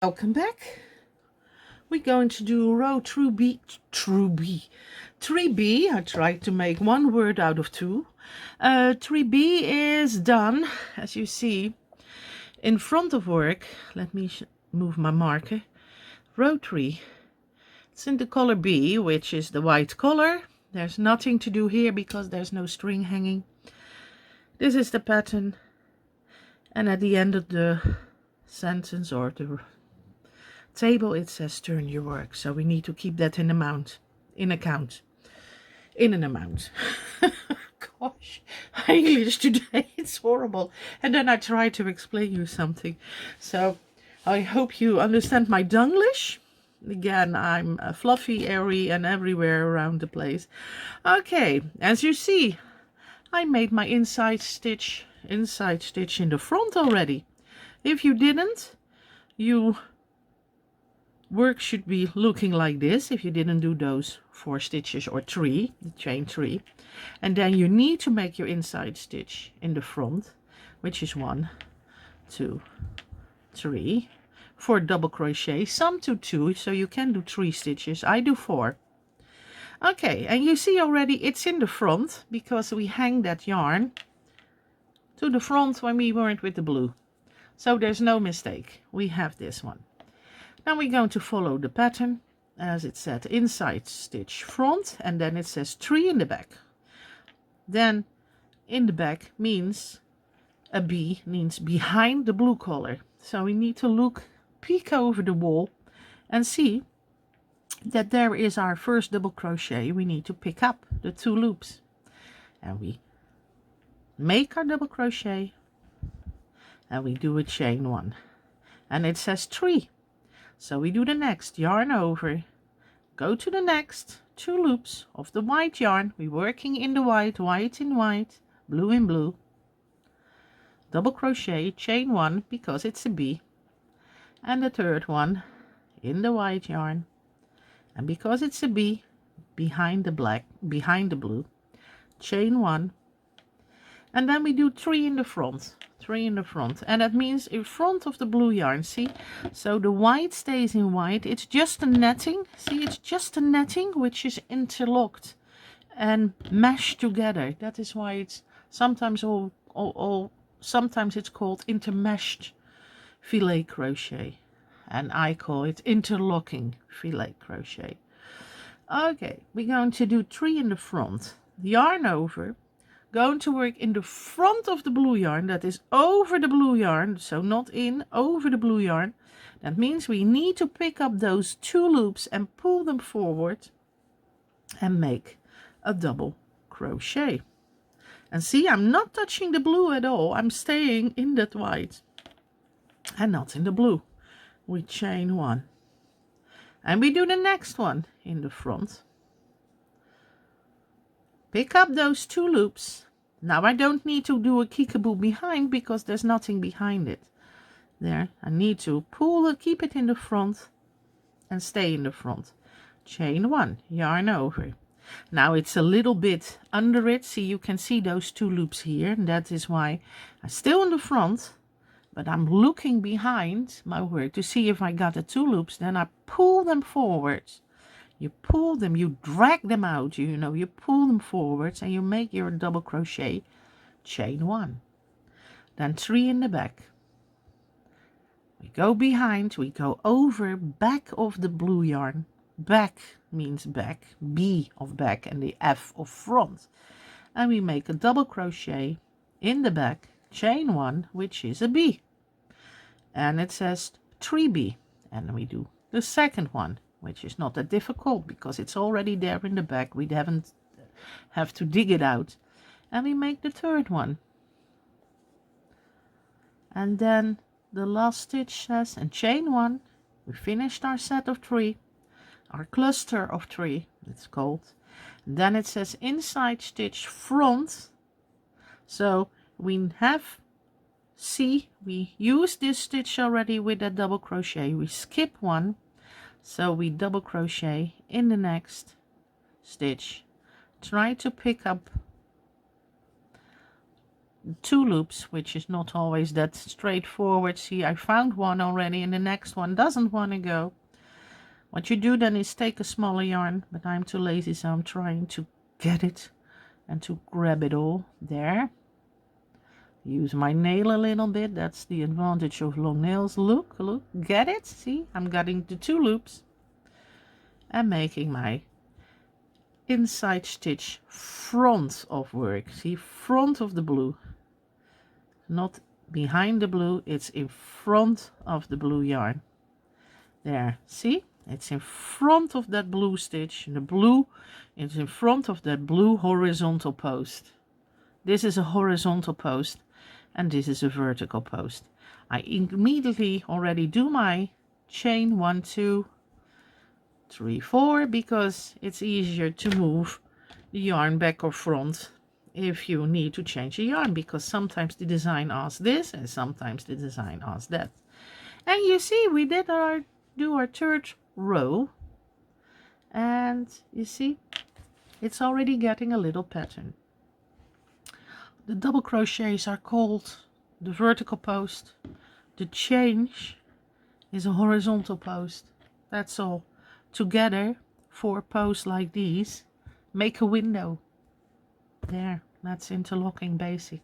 Welcome back. We're going to do row 3B. I tried to make one word out of two. 3B is done, as you see, in front of work. Let me move my marker. Row 3. It's in the color B, which is the white color. There's nothing to do here because there's no string hanging. This is the pattern. And at the end of the sentence or the table it says turn your work, so we need to keep that in an amount. Gosh, English today, it's horrible. And then I try to explain you something, so I hope you understand my Dunglish. Again, I'm fluffy, airy and everywhere around the place. Okay, as you see, I made my inside stitch in the front already. If you didn't, your work should be looking like this if you didn't do those 4 stitches or 3, the chain 3. And then you need to make your inside stitch in the front, which is 1, 2, 3, 4 double crochet, some do 2, so you can do 3 stitches. I do 4. Okay, and you see already it's in the front because we hang that yarn to the front when we weren't with the blue. So there's no mistake. We have this one. Now we're going to follow the pattern as it said, inside stitch front, and then it says 3 in the back. Then in the back means a B means behind the blue color. So we need to peek over the wall and see that there is our first double crochet. We need to pick up the 2 loops and we make our double crochet and we do a chain 1 and it says 3. So we do the next, yarn over, go to the next 2 loops of the white yarn. We're working in the white, white in white, blue in blue, double crochet, chain 1 because it's a B, and the third one in the white yarn, and because it's a B, behind the blue, chain 1, and then we do 3 in the front. 3 in the front, and that means in front of the blue yarn. See, so the white stays in white. It's just a netting. See, it's just a netting which is interlocked and meshed together. That is why it's sometimes sometimes it's called intermeshed filet crochet, and I call it interlocking filet crochet. Okay, we're going to do 3 in the front, yarn over, going to work in the front of the blue yarn, that is over the blue yarn, so not in, over the blue yarn. That means we need to pick up those 2 loops and pull them forward and make a double crochet. And see, I'm not touching the blue at all. I'm staying in that white and not in the blue. We chain 1 and we do the next one in the front. Pick up those 2 loops. Now I don't need to do a kickaboo behind because there's nothing behind it. There, I need to pull it, keep it in the front and stay in the front. Chain 1, yarn over. Now it's a little bit under it. See, you can see those 2 loops here, and that is why I'm still in the front, but I'm looking behind my work to see if I got the 2 loops. Then I pull them forward. You pull them, you drag them out, you know, you pull them forwards and you make your double crochet, chain 1. Then 3 in the back. We go behind, we go over, back of the blue yarn. Back means back, B of back and the F of front. And we make a double crochet in the back, chain 1, which is a B. And it says 3B. And then we do the second one, which is not that difficult because it's already there in the back. We haven't have to dig it out. And we make the third one. And then the last stitch says, and chain 1. We finished our set of 3, our cluster of 3, it's called. And then it says inside stitch front. So we have, see, we used this stitch already with that double crochet. We skip 1. So we double crochet in the next stitch, try to pick up 2 loops, which is not always that straightforward. See, I found one already and the next one doesn't want to go. What you do then is take a smaller yarn, but I'm too lazy, so I'm trying to get it and to grab it all. There. Use my nail a little bit. That's the advantage of long nails. Look, look, get it? See, I'm getting the 2 loops and making my inside stitch front of work. See, front of the blue, not behind the blue, it's in front of the blue yarn. There, see, it's in front of that blue stitch. The blue is in front of that blue horizontal post. This is a horizontal post and this is a vertical post. I immediately already do my chain 1, 2, 3, 4 because it's easier to move the yarn back or front if you need to change the yarn, because sometimes the design asks this and sometimes the design asks that. And you see, we did do our 3rd row, and you see it's already getting a little pattern. The double crochets are called the vertical post. The change is a horizontal post. That's all. Together, 4 posts like these make a window. There, that's interlocking basic.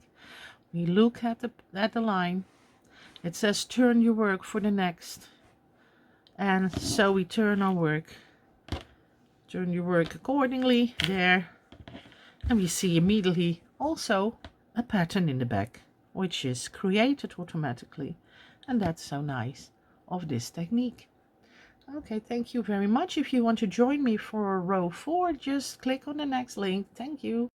We look at the line. It says turn your work for the next. And so we turn our work. Turn your work accordingly. There. And we see immediately also a pattern in the back, which is created automatically. And that's so nice of this technique. Okay, thank you very much. If you want to join me for row 4, just click on the next link. Thank you.